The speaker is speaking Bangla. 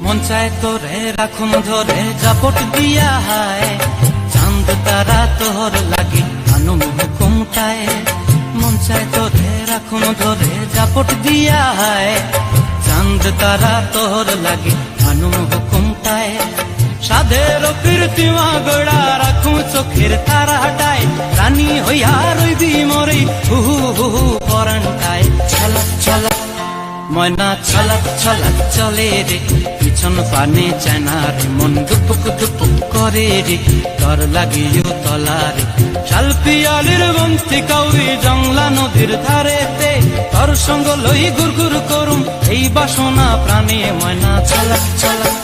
মন চায় তোরে রাখুন ধরে জাপট দিয়া হায়, চাঁদ তারা তোর লাগে আনুম হুকুমটায়। মন চায় তোরে রাখুন ধরে জাপট দিয়া হায়, চাঁদ তারা তোর লাগে আনুম হুকুমটায়। সাধের কীর্তিমা গোড়া রাখুন চোখের তারা হাটায়, রানী হইয়া রইবি মরে হুহু হুহু পরান্টায়। ছলক ছলক ময়না ছলক ছলক চলে রে, পিছন পানে চায় না রে, মন দুপুক দুপুক করে রে, তর লাগিও তলারে। শালপিয়ালির বন্তি কাউরি জংলা নদীর ধারেতে, তর সঙ্গ লই গুর গুর করুম এই বাসনা প্রাণে। ময়না ছলক ছলক